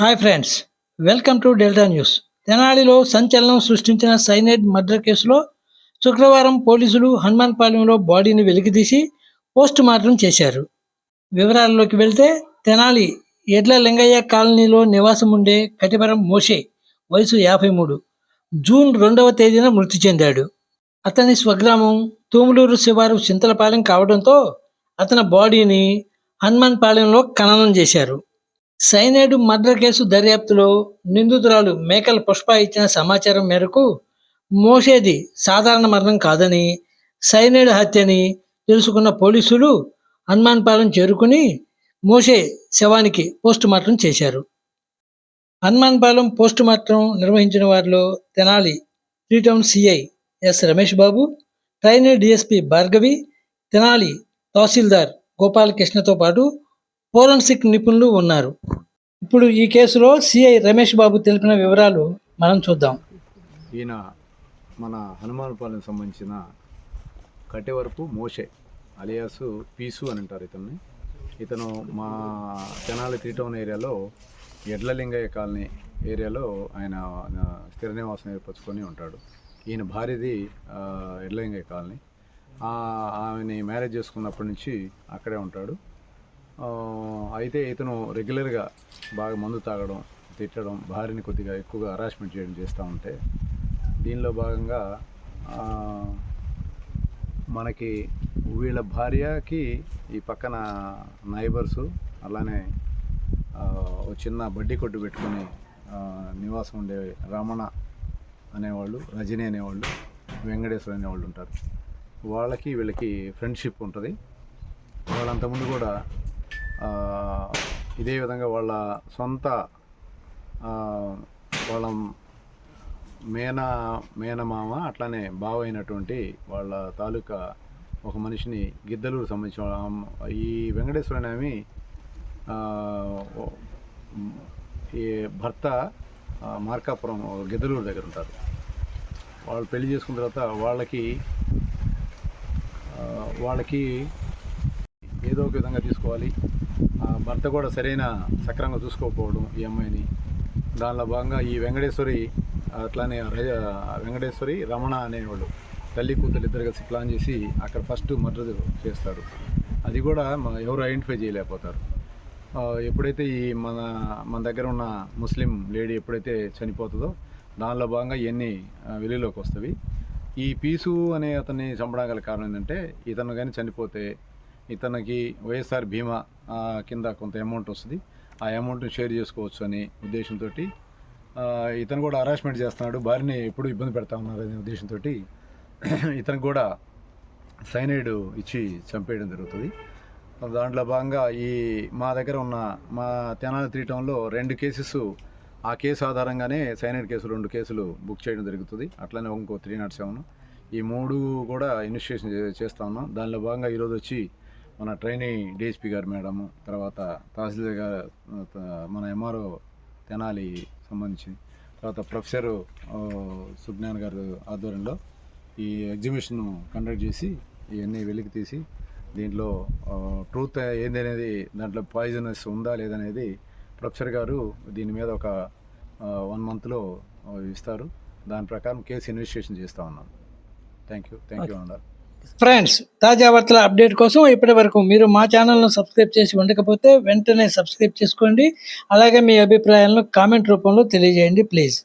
Hi friends, welcome to Delta News. తెనాలిలో సంచలనం సృష్టించిన సైనైడ్ మర్డర్ కేసులో శుక్రవారం పోలీసులు హనుమాన్పాలెంలో బాడీని వెలికితీసి పోస్ట్ మార్టం చేశారు. వివరాల్లోకి వెళ్తే తెనాలి ఎడ్ల లింగయ్య కాలనీలో నివాసం ఉండే కటివరం మోషే వయసు 53 జూన్ 2వ తేదీన మృతి చెందాడు. అతని స్వగ్రామం తూములూరు శివారు చింతలపాలెం కావడంతో అతని బాడీని హనుమాన్పాలెంలో ఖననం చేశారు. సైనైడ్ మర్డర్ కేసు దర్యాప్తులో నిందితురాలు మేకల పుష్ప ఇచ్చిన సమాచారం మేరకు మోషేది సాధారణ మరణం కాదని, సైనైడ్ హత్యని తెలుసుకున్న పోలీసులు హనుమాన్పాలెం చేరుకుని మోషే శవానికి పోస్టుమార్టం చేశారు. హనుమాన్పాలెం పోస్టుమార్టం నిర్వహించిన వారిలో Tenali 3 town CI S Ramesh Babu, trainee DSP Bhargavi, Tenali tahsildar గోపాలకృష్ణతో పాటు ఫోరెన్సిక్ నిపుణులు ఉన్నారు. ఇప్పుడు ఈ కేసులో సిఐ రమేష్ బాబు తెలిపిన వివరాలు మనం చూద్దాం. ఈయన మన హనుమాన్పాలెం సంబంధించిన కట్టెవరపు మోషే అలియాసు పీసు అని అంటారు ఇతన్ని. ఇతను మా తెనాలి 3 టౌన్ ఏరియాలో ఎడ్లలింగయ్య కాలనీ ఏరియాలో ఆయన స్థిర నివాసం ఏర్పరచుకొని ఉంటాడు. ఈయన భార్యది ఎడ్లలింగయ్య కాలనీ. ఆమెని మ్యారేజ్ చేసుకున్నప్పటి నుంచి అక్కడే ఉంటాడు. అయితే ఇతను రెగ్యులర్గా బాగా మందు తాగడం, తిట్టడం, భార్యని కొద్దిగా ఎక్కువగా హరాస్మెంట్ చేయడం చేస్తూ ఉంటే దీనిలో భాగంగా మనకి వీళ్ళ భార్యకి ఈ పక్కన నైబర్సు అలానే ఒక చిన్న బడ్డీ కొట్టు పెట్టుకొని నివాసం ఉండే రమణ అనేవాళ్ళు, రజనీ అనేవాళ్ళు, వెంకటేశ్వర అనేవాళ్ళు ఉంటారు. వాళ్ళకి వీళ్ళకి ఫ్రెండ్షిప్ ఉంటుంది. వాళ్ళంతకుముందు కూడా ఇదే విధంగా వాళ్ళ సొంత వాళ్ళ మేనమామ అట్లానే బావ అయినటువంటి వాళ్ళ తాలూకా ఒక మనిషిని గిద్దలూరు సంబంధించిన ఈ వెంకటేశ్వర ఆమె ఈ భర్త మార్కాపురం గిద్దలూరు దగ్గర ఉంటారు. వాళ్ళు పెళ్లి చేసుకున్న తర్వాత వాళ్ళకి ఏదో ఒక విధంగా తీసుకోవాలి. భర్త కూడా సక్రమంగా చూసుకోకపోవడం ఈ అమ్మాయిని. దానిలో భాగంగా ఈ వెంకటేశ్వరి అట్లానే వెంకటేశ్వరి రమణ అనేవాళ్ళు తల్లి కూతురు ఇద్దరు కలిసి ప్లాన్ చేసి అక్కడ ఫస్ట్ మర్డర్ చేస్తారు. అది కూడా ఎవరు ఐడెంటిఫై చేయలేకపోతారు. ఎప్పుడైతే ఈ మన దగ్గర ఉన్న ముస్లిం లేడీ ఎప్పుడైతే చనిపోతుందో దానిలో భాగంగా ఇవన్నీ వెలుగులోకి వస్తాయి. ఈ పీసు అనే అతన్ని చంపడం గల కారణం ఏంటంటే ఇతను కానీ చనిపోతే ఇతనికి వైఎస్ఆర్ బీమా కింద కొంత అమౌంట్ వస్తుంది. ఆ అమౌంట్ని షేర్ చేసుకోవచ్చు అనే ఉద్దేశంతో ఇతను కూడా హరాస్మెంట్ చేస్తున్నాడు, భార్యని ఎప్పుడు ఇబ్బంది పెడతా ఉన్నారు అనే ఉద్దేశంతో ఇతనికి కూడా సైనైడ్ ఇచ్చి చంపేయడం జరుగుతుంది. దాంట్లో భాగంగా మా దగ్గర ఉన్న మా తెనాలి 3 టౌన్లో 2 కేసెస్, ఆ కేసు ఆధారంగానే సైనైడ్ కేసులు 2 కేసులు బుక్ చేయడం జరుగుతుంది. అట్లనే ఇంకో 307 ఈ 3 కూడా ఇనిషియేషన్ చేస్తూ ఉన్నాం. దానిలో భాగంగా ఈరోజు వచ్చి మన ట్రైనీ డిఎస్పీ గారు మేడము, తర్వాత తహసీల్దార్ గారు, మన ఎంఆర్ఓ తెనాలి సంబంధించి, తర్వాత ప్రొఫెసర్ సుజ్ఞాన్ గారు ఆధ్వర్యంలో ఈ ఎగ్జిబిషన్ కండక్ట్ చేసి ఇవన్నీ వెలికి తీసి దీంట్లో ట్రూత్ ఏంది అనేది, దాంట్లో పాయిజనస్ ఉందా లేదనేది ప్రొఫెసర్ గారు దీని మీద ఒక 1 మంత్లో ఇస్తారు. దాని ప్రకారం కేసు ఇన్వెస్టిగేషన్ చేస్తూ ఉన్నాం. థ్యాంక్ యూ అన్నారు. ఫ్రెండ్స్, తాజా వార్తల అప్డేట్ కోసం ఇప్పటి వరకు మీరు మా ఛానల్ను సబ్స్క్రైబ్ చేసి ఉండకపోతే వెంటనే సబ్స్క్రైబ్ చేసుకోండి. అలాగే మీ అభిప్రాయాలను కామెంట్ రూపంలో తెలియజేయండి ప్లీజ్.